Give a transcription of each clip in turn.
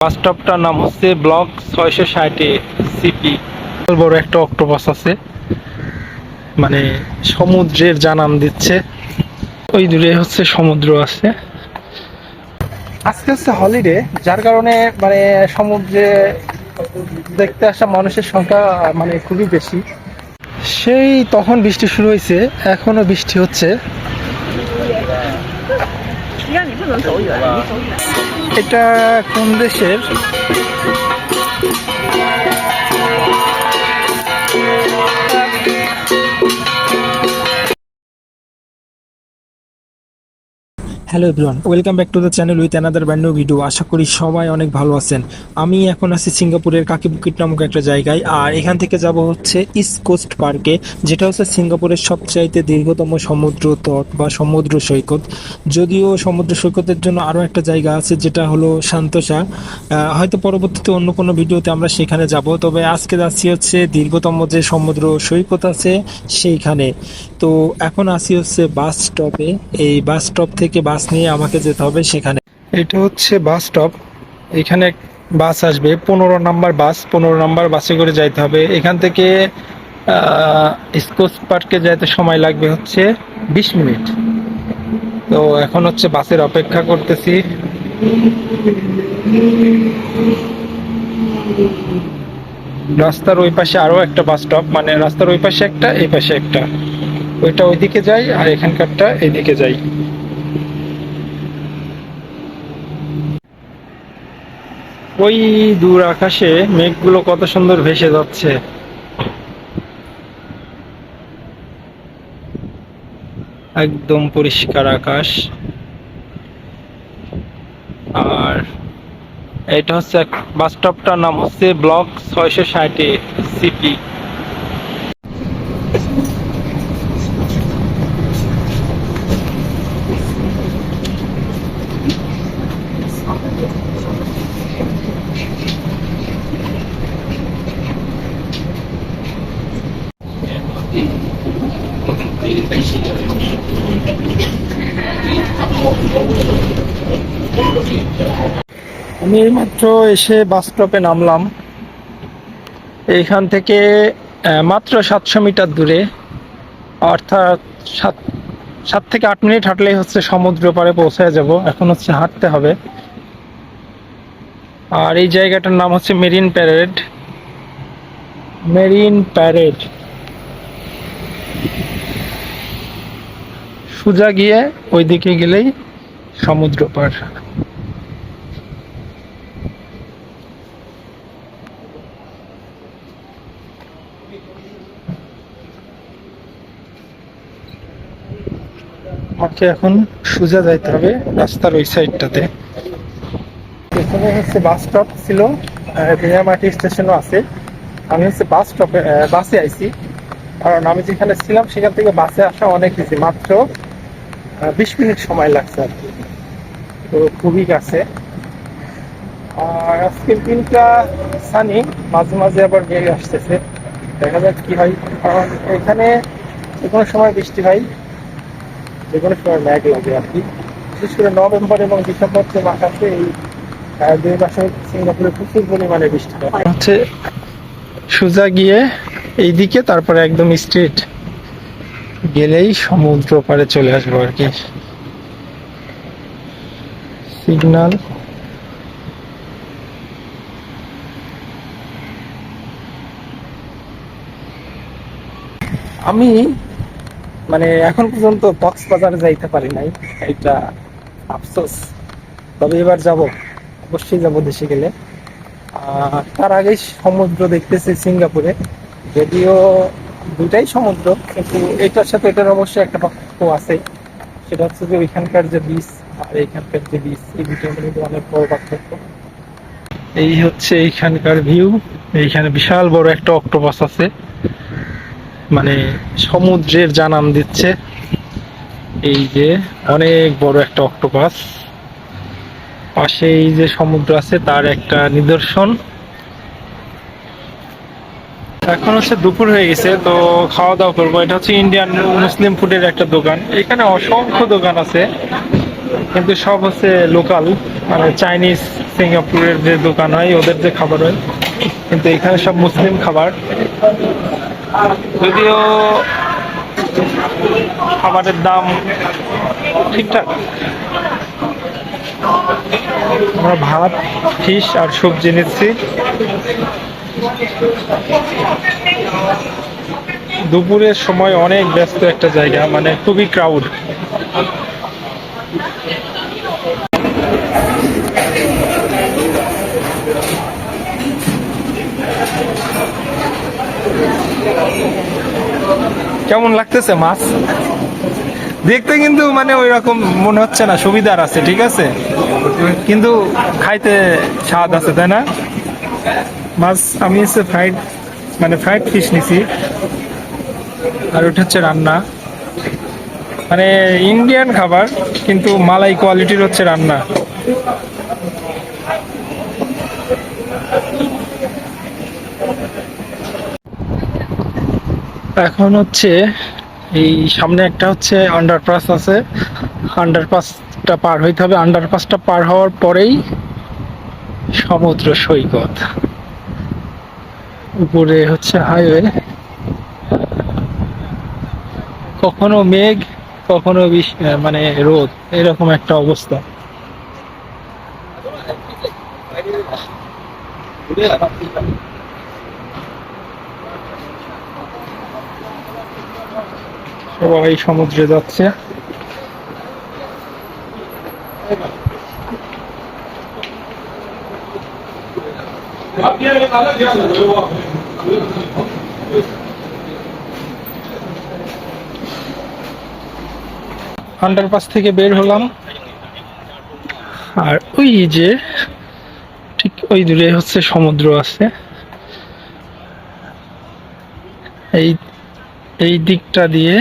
বাস স্টপটার নাম হচ্ছে block 660 CP. বড় একটা অক্টোপাস আছে, মানে সমুদ্রের জানান দিচ্ছে। ওই দূরে হচ্ছে সমুদ্র আছে। আজকে হচ্ছে হলিডে, যার কারণে মানে সমুদ্রে দেখতে আসা মানুষের সংখ্যা মানে খুবই বেশি। সেই তখন বৃষ্টি শুরু হয়েছে, এখনো বৃষ্টি হচ্ছে। এটা কোন দেশের? Hello everyone, welcome back to the channel with another brand new video. আশা করি সবাই অনেক ভালো আছেন। আমি এখন আছি সিঙ্গাপুরের কাকিবুকিট নামক একটা জায়গায়, আর এখান থেকে যাব হচ্ছে ইস্ট কোস্ট পার্কে, যেটা হচ্ছে সিঙ্গাপুরের সবচাইতে দীর্ঘতম সমুদ্র তট বা সমুদ্র সৈকত। যদিও সমুদ্র সৈকতের জন্য আরও একটা জায়গা আছে, যেটা হলো সান্তোসা। হয়তো পরবর্তীতে অন্য কোনো ভিডিওতে আমরা সেখানে যাব, তবে আজকে যাচ্ছি হচ্ছে দীর্ঘতম যে সমুদ্র সৈকত আছে সেইখানে। তো এখন আসি হচ্ছে বাস স্টপে। এই বাস স্টপ থেকে বাস নিয়ে আমাকে যেতে হবে সেখানে। এটা হচ্ছে বাস স্টপ। এখানে বাস আসবে 15 নম্বর বাস। 15 নম্বর বাসে করে যাইতে হবে। এখান থেকে ইস্কোস পার্কে যাইতে সময় লাগবে হচ্ছে 20 মিনিট। তো এখন হচ্ছে বাসের অপেক্ষা করতেছি। রাস্তার ওই পাশে আরো একটা বাস স্টপ, মানে রাস্তার ওই পাশে একটা, এই পাশে একটা। ওইটা ওইদিকে যাই আর এখানকারটা এইদিকে যাই। ওই দূর আকাশে মেঘগুলো কত সুন্দর ভেসে যাচ্ছে। একদম পরিষ্কার আকাশ। আর এটা হচ্ছে বাস স্টপটার নাম হচ্ছে ব্লক 660 সিপি। আমি এইমাত্র এসে বাস স্টপে নামলাম। এইখান থেকে মাত্র 700 মিটার দূরে, অর্থাৎ 7 থেকে 8 মিনিট হাঁটলেই হচ্ছে সমুদ্র পাড়ে পৌঁছায় যাব। এখন হচ্ছে হাঁটতে হবে। আর এই জায়গাটার নাম হচ্ছে মেরিন প্যারেড। Marine parade. সোজা গিয়ে ওইদিকে গেলেই সমুদ্র পাড়। আমাকে এখন সোজা যাইতে হবে রাস্তার ওই সাইডটাতে। এখানে হচ্ছে বাস স্টপ ছিল, বিনামাটি স্টেশনও আছে। আমি হচ্ছে বাস স্টপে বাসে আইছি, কারণ আমি যেখানে ছিলাম সেখান থেকে বাসে আসা অনেক ইজি। মাত্র 20 মিনিট সময় লাগছে আর কি। তো খুবই কাছে। আর আজকের দিনটা সানি, মাঝে মাঝে আবার মেঘ আসতেছে। দেখা যাক কি হয়, কারণ এখানে যে কোনো সময় বৃষ্টি হয়, যে কোনো সময় মেঘ লাগে আর কি। বিশেষ করে নভেম্বর এবং ডিসেম্বর যে মাস আছে, এই 2 মাসে সিঙ্গাপুরে প্রচুর পরিমাণে বৃষ্টি হয়। হচ্ছে সোজা গিয়ে এইদিকে, তারপরে একদম স্ট্রেট গেলেই সমুদ্র পাড়ে চলে আসবো আর কি। সিগন্যাল। আমি মানে এখন পর্যন্ত কক্সবাজার যাইতে পারি নাই, এটা আফসোস। তবে এবার যাব, অবশ্যই যাব দেশে গেলে। তার আগেই সমুদ্র দেখতেছি সিঙ্গাপুরে। যদিও দুটাই সমুদ্র, কিন্তু এটার সাথে এটার অবশ্যই একটা পার্থক্য আছে। সেটা হচ্ছে যে ওইখানকার যে বিচ আর এইখানকার যে বিচ, এই দুটোর মধ্যে অনেক বড় পার্থক্য। এই হচ্ছে এইখানকার ভিউ। এইখানে বিশাল বড় একটা অক্টোপাস আছে, মানে সমুদ্রের জানান দিচ্ছে। এই যে অনেক বড় একটা অক্টোপাস, পাশে এই যে সমুদ্র আছে তার একটা নিদর্শন। এখন হচ্ছে দুপুর হয়ে গেছে, তো খাওয়া দাওয়া করবো। এটা হচ্ছে ইন্ডিয়ান মুসলিম ফুডের একটা দোকান। এখানে অসংখ্য দোকান আছে, কিন্তু সব হচ্ছে লোকাল, মানে চাইনিজ, সিঙ্গাপুরের যে দোকান হয় ওদের যে খাবার হয়, কিন্তু এখানে সব মুসলিম খাবার। যদিও খাবারের দাম ঠিকঠাক। আমরা ভাত, ফিশ আর সবজি নিচ্ছি। দুপুরের সময় অনেক ব্যস্ত একটা জায়গা, মানে খুবই ক্রাউড। কেমন লাগতেছে মাছ? দেখতে কিন্তু মানে ওই রকম মনে হচ্ছে না, সুবিধার আছে, ঠিক আছে, কিন্তু খাইতে স্বাদ আছে, তাই না? মাছ আমি হচ্ছে ফ্রাইড, মানে ফ্রাইড ফিশ নিছি, আর ওটা হচ্ছে রান্না, মানে ইন্ডিয়ান খাবার কিন্তু মালাই কোয়ালিটির হচ্ছে রান্না। এখন হচ্ছে এই সামনে একটা হচ্ছে আন্ডারপাস আছে, আন্ডারপাসটা পার হইতে হবে। আন্ডারপাসটা পার হওয়ার পরেই সমুদ্র সৈকত, উপরে হচ্ছে হাইওয়ে। কখনো মেঘ, কখনো মানে রোদ, এরকম একটা অবস্থা। সবাই সমুদ্রে যাচ্ছে। আন্ডারপাস থেকে বের হলাম, আর ওই যে ঠিক ওই দূরে হচ্ছে সমুদ্র আছে। এই এই দিকটা দিয়ে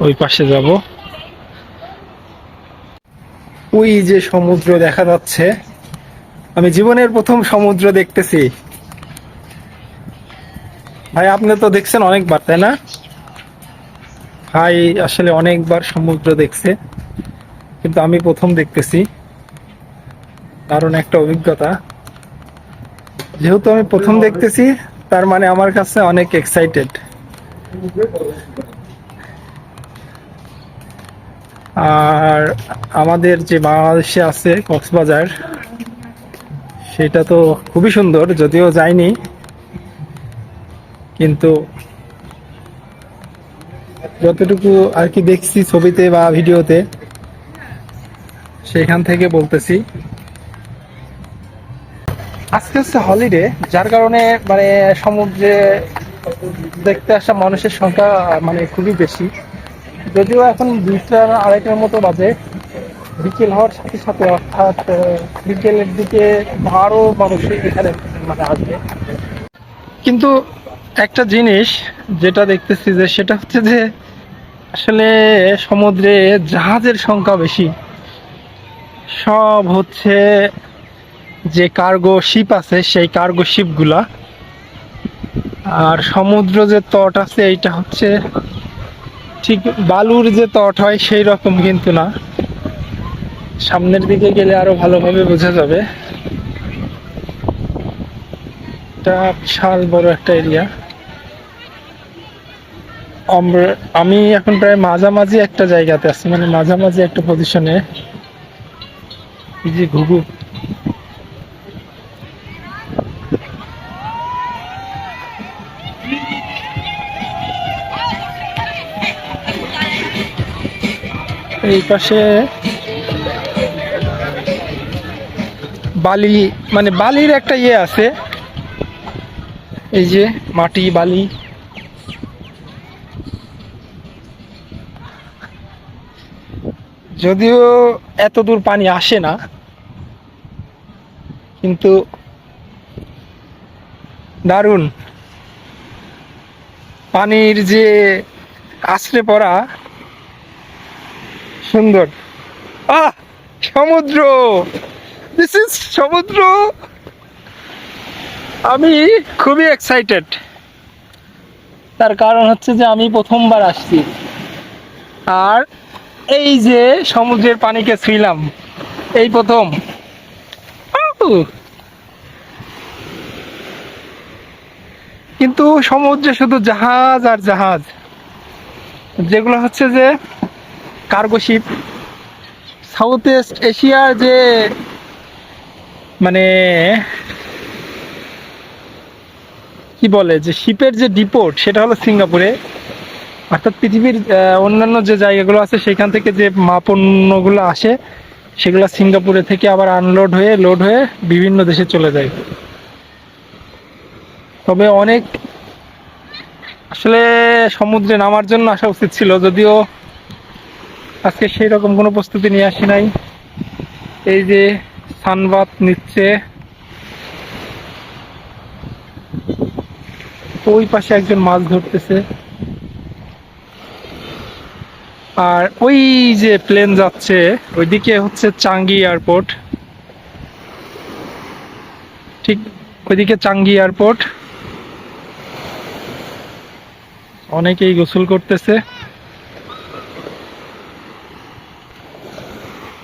ওই পাশে যাব। ওই যে সমুদ্র দেখা যাচ্ছে, আমি জীবনের প্রথম সমুদ্র দেখতেছি। ভাই আপনি তো দেখছেন অনেকবার, তাই না? ভাই আসলে অনেকবার সমুদ্র দেখছে, কিন্তু আমি প্রথম দেখতেছি। দারুণ একটা অভিজ্ঞতা। যেহেতু আমি প্রথম দেখতেছি, তার মানে আমার কাছে অনেক এক্সাইটেড। আর আমাদের যে বাংলাদেশে আছে কক্সবাজার, সেটা তো খুবই সুন্দর, যদিও যাইনি, কিন্তু যতটুকু আর কি দেখছি ছবিতে বা ভিডিওতে, সেখান থেকে বলতেছি। আজকে হচ্ছে হলিডে, যার কারণে মানে সমুদ্রে দেখতে আসা মানুষের সংখ্যা মানে খুবই বেশি। যদিও এখন 2টা 2:30টার মতো বাজে, বিকেল হওয়ার সাথে সাথে, অর্থাৎ বিকেলের দিকে আরো মানুষ এখানে মানে আসবে। কিন্তু একটা জিনিস যেটা দেখতেছি, যে সেটা হচ্ছে যে আসলে সমুদ্রে জাহাজের সংখ্যা বেশি। সব হচ্ছে যে কার্গো শিপ আছে, সেই কার্গো শিপগুলা। আর সমুদ্র যে তট আছে, এইটা হচ্ছে ঠিক বালুর যে তট হয় সেই রকম কিন্তু না। সামনের দিকে গেলে আরো ভালোভাবে বোঝা যাবে। এটা বিশাল বড় একটা এরিয়া। আমি এখন প্রায় মাঝামাঝি একটা জায়গাতে আছি, মানে মাঝামাঝি একটা পজিশনে। এই যে ঘুঘু, এই পাশে বালি, মানে বালির একটা ইয়ে আছে, এই যে মাটি বালি। যদিও এত দূর পানি আসে না, কিন্তু দারুণ পানির যে আছড়ে পড়া, সুন্দর। আহ, সমুদ্র, দিস ইজ সমুদ্র। আমি খুবই এক্সাইটেড, তার কারণ হচ্ছে যে আমি প্রথমবার আসছি। আর এই যে সমুদ্রের পানিকে ছুঁইলাম এই প্রথম। আউ! কিন্তু সমুদ্রে শুধু জাহাজ আর জাহাজ, যেগুলো হচ্ছে যে কার্গো শিপ। সাউথ ইস্ট এশিয়ার যে মানে কি বলে যে শিপের যে ডিপোর্ট, সেটা হলো সিঙ্গাপুরে। অর্থাৎ পৃথিবীর অন্যান্য যে জায়গাগুলো আছে সেখান থেকে যে পণ্যগুলো আসে, সেগুলো সিঙ্গাপুরে থেকে আবার আনলোড হয়ে লোড হয়ে বিভিন্ন দেশে চলে যায়। তবে অনেক আসলে সমুদ্রে নামার জন্য আসা উচিত ছিল, যদিও আজকে সেই রকম কোনো প্রস্তুতি নিয়ে আসি নাই। এই যে সানবাত নিচ্ছে, ওই পাশে একজন মাছ ধরতেছে, আর ওই যে প্লেন যাচ্ছে ওইদিকে হচ্ছে চাঙ্গি এয়ারপোর্ট। ঠিক ওইদিকে চাঙ্গি এয়ারপোর্ট। অনেকেই গোসল করতেছে।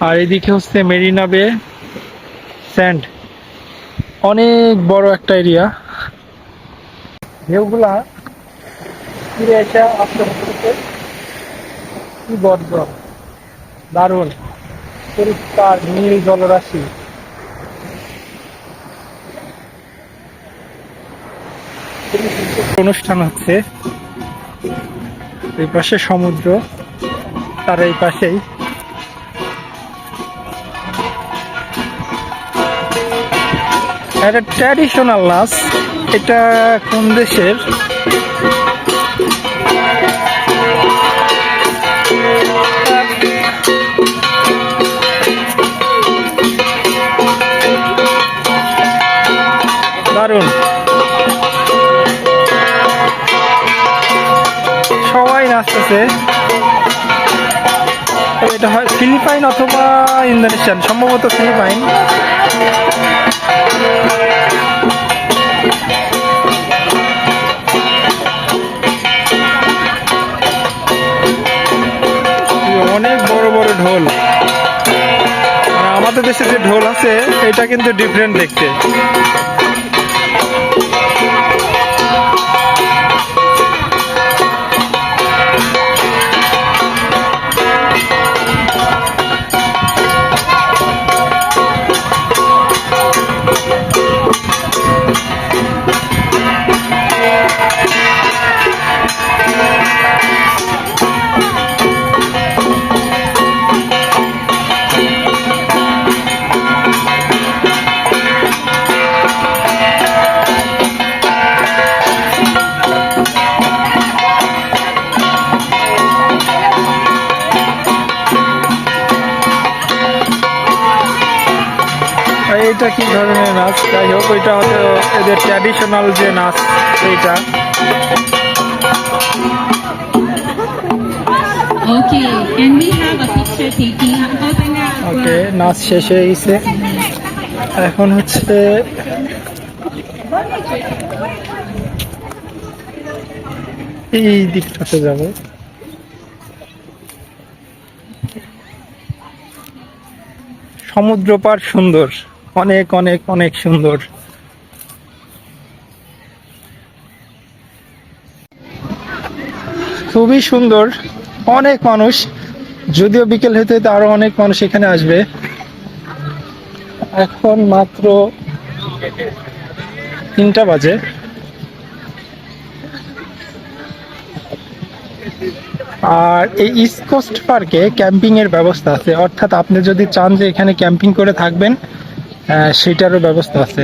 আর এদিকে হচ্ছে মেরিনা বে স্যান্ড, অনেক বড় একটা এরিয়া। ঢেউগুলা ফিরে এসে আসতে হচ্ছে, কি বদ্ধ, দারুণ পরিষ্কার নীল জলরাশি। অনুষ্ঠান হচ্ছে, এই পাশে সমুদ্র, তার এই পাশেই একটা ট্র্যাডিশনাল নাচ। এটা কোন দেশের দারুণ, সবাই নাচতেছে। এটা হয় ফিলিপাইন অথবা ইন্দোনেশিয়ান, সম্ভবত ফিলিপাইন। অনেক বড় বড় ঢোল, মানে আমাদের দেশে যে ঢোল আছে এটা কিন্তু ডিফারেন্ট দেখতে। এইটা কি ধরনের নাচ, যাই হোক ওইটা হয়তো এদের ট্র্যাডিশনাল যে নাচ সেইটা। ওকে, নাচ শেষ হয়ে গেছে, এখন হচ্ছে এই দিকটাতে যাবে। সমুদ্র পার সুন্দর, অনেক অনেক অনেক সুন্দর। খুবই সুন্দর, অনেক মানুষ, যদিও বিকেল হতে হতে আরো অনেক মানুষ এখানে আসবে। এখন মাত্র 3টা বাজে। আর এই ইস্ট কোস্ট পার্কে ক্যাম্পিং এর ব্যবস্থা আছে, অর্থাৎ আপনি যদি চান যে এখানে ক্যাম্পিং করে থাকবেন, সেটারও ব্যবস্থা আছে।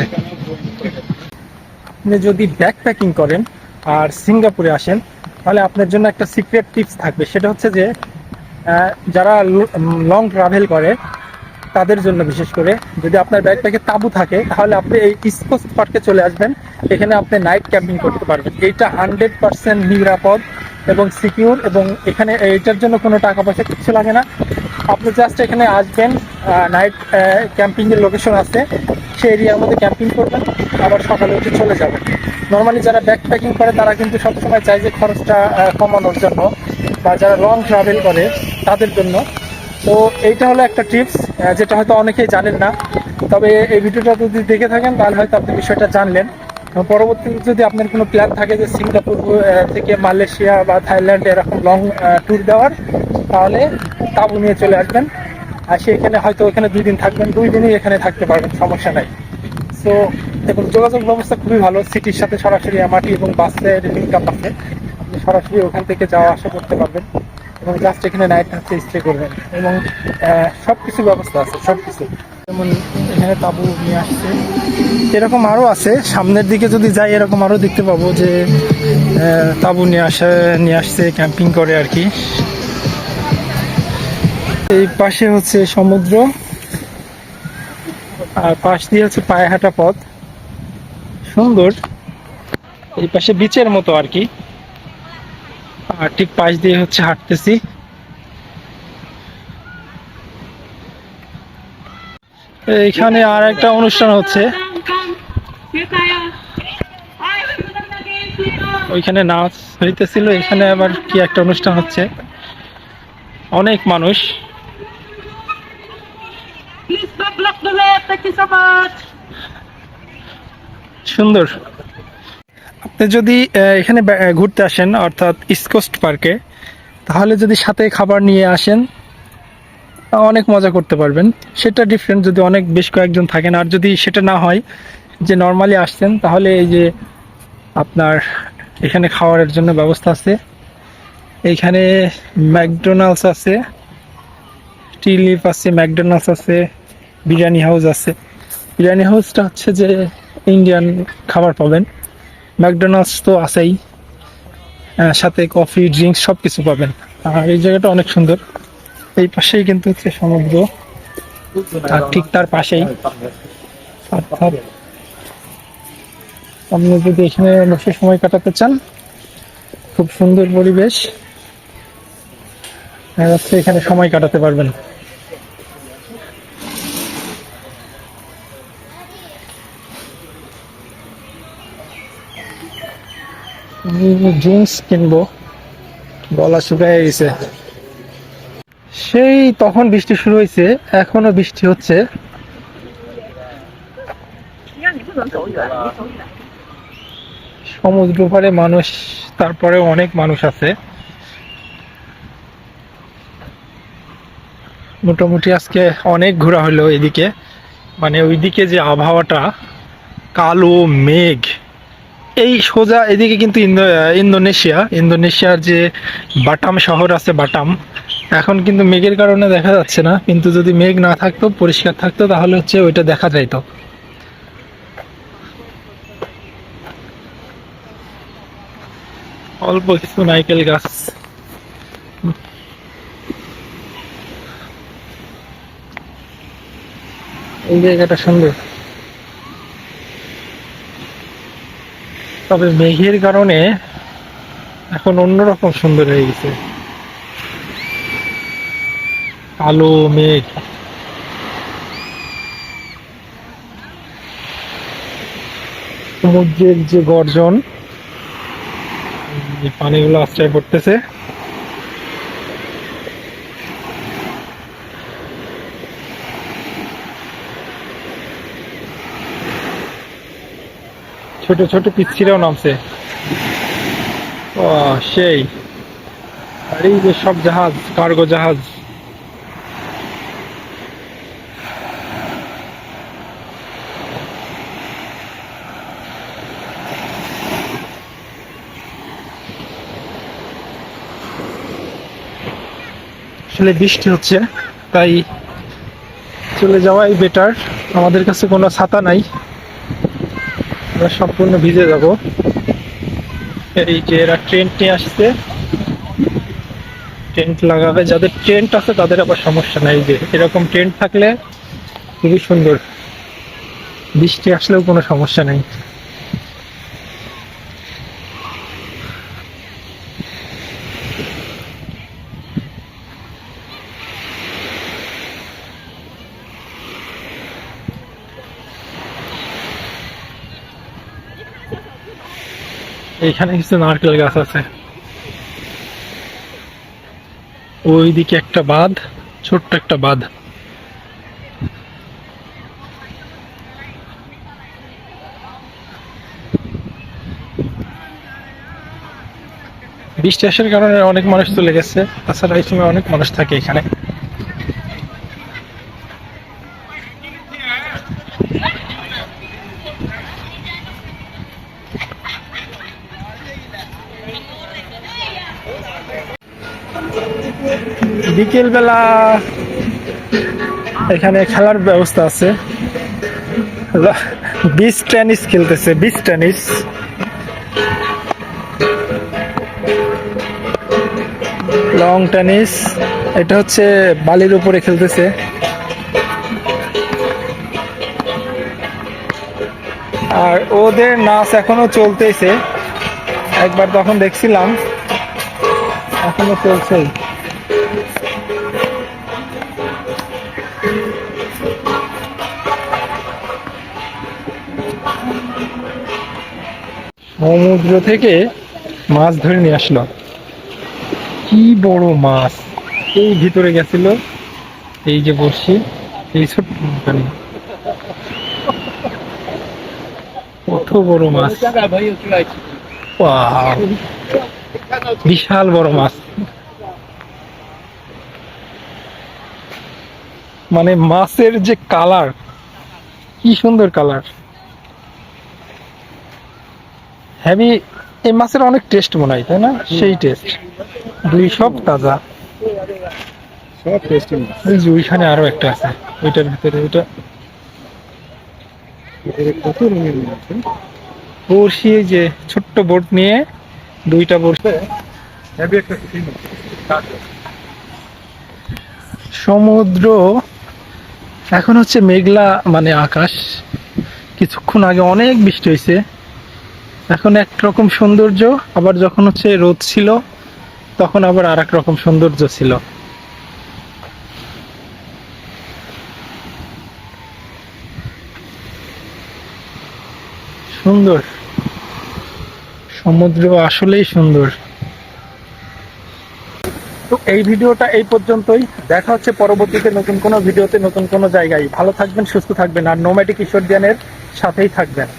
আপনি যদি ব্যাকপ্যাকিং করেন আর সিঙ্গাপুরে আসেন, তাহলে আপনার জন্য একটা সিক্রেট টিপস থাকবে। সেটা হচ্ছে যে যারা লং ট্রাভেল করে তাদের জন্য বিশেষ করে, যদি আপনার ব্যাকপ্যাকে তাঁবু থাকে তাহলে আপনি এই ইস্ট কোস্ট পার্কে চলে আসবেন। এখানে আপনি নাইট ক্যাম্পিং করতে পারবেন। এইটা 100% নিরাপদ এবং সিকিউর, এবং এখানে এইটার জন্য কোনো টাকা পয়সা কিছু লাগে না। আপনি জাস্ট এখানে আসবেন, নাইট ক্যাম্পিং এর লোকেশন আছে, সেই এরিয়ার মধ্যে ক্যাম্পিং করবেন, আবার সকালে উঠে চলে যাবেন। নর্মালি যারা ব্যাকপ্যাকিং করে তারা কিন্তু সবসময় চায় যে খরচটা কমানোর জন্য, বা যারা লং ট্রাভেল করে তাদের জন্য। তো এইটা হলো একটা টিপস, যেটা হয়তো অনেকেই জানেন না। তবে এই ভিডিওটা যদি দেখে থাকেন তাহলে হয়তো আপনি বিষয়টা জানলেন। পরবর্তীতে যদি আপনার কোনো প্ল্যান থাকে যে সিঙ্গাপুর থেকে মালয়েশিয়া বা থাইল্যান্ড এরকম লং ট্যুর দেওয়ার, তাহলে তাঁবু নিয়ে চলে আসবেন। আর সেখানে হয়তো ওখানে 2 দিন থাকবেন, 2 দিনই এখানে থাকতে পারবেন, সমস্যা নাই। সো এবং যোগাযোগ ব্যবস্থা খুবই ভালো, সিটির সাথে সরাসরি এমআরটি এবং বাসের লিঙ্ক আপ আছে। আপনি সরাসরি ওখান থেকে যাওয়া আসা করতে পারবেন, এবং জাস্ট এখানে নাইট হচ্ছে স্টে করবেন, এবং সব কিছু ব্যবস্থা আছে, সব কিছু। যেমন এখানে তাঁবু নিয়ে আসছে, এরকম আরও আছে। সামনের দিকে যদি যাই এরকম আরও দেখতে পাবো যে তাঁবু নিয়ে আসছে ক্যাম্পিং করে আর কি। এই পাশে হচ্ছে সমুদ্র, আর পাশ দিয়ে হচ্ছে পায়ে হাঁটা পথ, সুন্দর। এই পাশে বিচের মতো আর কি, আর ঠিক পাশ দিয়ে হচ্ছে হাঁটতেছি। এইখানে আর একটা অনুষ্ঠান হচ্ছে, ওইখানে নাচ হইতেছিল, এখানে আবার কি একটা অনুষ্ঠান হচ্ছে, অনেক মানুষ। সুন্দর। আপনি যদি এখানে ঘুরতে আসেন অর্থাৎ ইস্ট কোস্ট পার্কে, তাহলে যদি সাথে খাবার নিয়ে আসেন অনেক মজা করতে পারবেন। সেটা ডিফারেন্ট যদি অনেক বেশ কয়েকজন থাকেন। আর যদি সেটা না হয়, যে নর্মালি আসছেন, তাহলে এই যে আপনার এখানে খাওয়ারের জন্য ব্যবস্থা আছে। এইখানে ম্যাকডোনাল্ডস আছে, টি লিফ আছে, ম্যাকডোনাল্ডস আছে, বিরিয়ানি হাউস আছে। বিরিয়ানি হাউসটা হচ্ছে যে ইন্ডিয়ান খাবার পাবেন, ম্যাকডোনাল্ডস তো আছেই, সাথে কফি ড্রিঙ্কস সব কিছু পাবেন। আর এই জায়গাটা অনেক সুন্দর। এই পাশেই কিন্তু হচ্ছে সমুদ্র, আর ঠিক তার পাশেই, অর্থাৎ আপনি যদি এখানে বসে সময় কাটাতে চান, খুব সুন্দর পরিবেশ, হচ্ছে এখানে সময় কাটাতে পারবেন। ড্রিঙ্কস কিনবো, গলা শুকায় গেছে। সেই তখন বৃষ্টি শুরু হয়েছে, এখনো বৃষ্টি হচ্ছে। সমুদ্র পাড়ে মানুষ, তারপরে অনেক মানুষ আছে। মোটামুটি আজকে অনেক ঘোরা হলো এদিকে। মানে ওইদিকে যে আবহাওয়াটা, কালো মেঘ, এই সোজা এদিকে কিন্তু ইন্দোনেশিয়ার যে বাটাম শহর আছে, বাটাম, এখন কিন্তু মেঘের কারণে দেখা যাচ্ছে না, কিন্তু যদি মেঘ না থাকতো, পরিষ্কার থাকতো, তাহলে হচ্ছে ওইটা দেখা যাইতো। অল্প কিছু নারকেল গাছ। এই জায়গাটা সুন্দর, তবে মেঘের কারণে এখন অন্যরকম সুন্দর হয়ে গেছে, কালো মেঘ। সমুদ্রের যে গর্জন, পানিগুলো আশ্রয় পড়তেছে। ছোট ছোট পিচ্ছিরাও নামছে, সেই। আর এই যে সব জাহাজ, কার্গো জাহাজ, আসলে বৃষ্টি হচ্ছে, তাই চলে যাওয়াই বেটার। আমাদের কাছে কোনো ছাতা নাই, আমরা সম্পূর্ণ ভিজে যাব। এই যে এরা টেন্ট নিয়ে আসছে, টেন্ট লাগাবে। যাদের টেন্ট আছে তাদের আবার সমস্যা নাই, যে এরকম টেন্ট থাকলে খুবই সুন্দর, বৃষ্টি আসলেও কোনো সমস্যা নেই। এইখানে কিছু নারকেল গাছ আছে, ওইদিকে একটা বাঁধ, ছোট্ট একটা বাঁধ। বৃষ্টি আসার কারণে অনেক মানুষ চলে গেছে, তাছাড়া এই সময় অনেক মানুষ থাকে এখানে। বিকেল বেলা এখানে খেলার ব্যবস্থা আছে, বিচ টেনিস খেলতেছে, বিচ টেনিস। লং টেনিস, এটা হচ্ছে বালির উপরে খেলতেছে। আর ওদের নাচ এখনো চলতেছে, একবার তখন দেখছিলাম, এখনো চলছেই। সমুদ্র থেকে মাছ ধরে নিয়ে আসলো, কি বড় মাছ! এই ভিতরে গেছিল, এই যে বসি, এই ছোট্ট নৌকানি, কত বড় মাছ! ওয়াও, বিশাল বড় মাছ! মানে মাছের যে কালার, কি সুন্দর কালার, হেভি। এই মাছের অনেক টেস্ট মনে হয়, তাই না? সেই টেস্ট, দুই সব তাজা, সব টেস্টি মাছ। ওই যে ওইখানে আরো একটা আছে, ওইটার ভিতরে, ওইটা কত রঙের মাছ! বড়শি, এই যে ছোট্ট বোট নিয়ে, দুইটা বড়শি, হেভি একটা সমুদ্র। এখন হচ্ছে মেঘলা, মানে আকাশ। কিছুক্ষণ আগে অনেক বৃষ্টি হয়েছে, এখন একরকম সৌন্দর্য, আবার যখন হচ্ছে রোদ ছিল তখন আবার আর এক রকম সৌন্দর্য ছিল। সুন্দর সমুদ্র, আসলেই সুন্দর। তো এই ভিডিওটা এই পর্যন্তই, দেখা হচ্ছে পরবর্তীতে নতুন কোনো ভিডিওতে, নতুন কোনো জায়গায়। ভালো থাকবেন, সুস্থ থাকবেন, আর নোম্যাডিক ঈশ্বরজ্ঞানের সাথেই থাকবেন।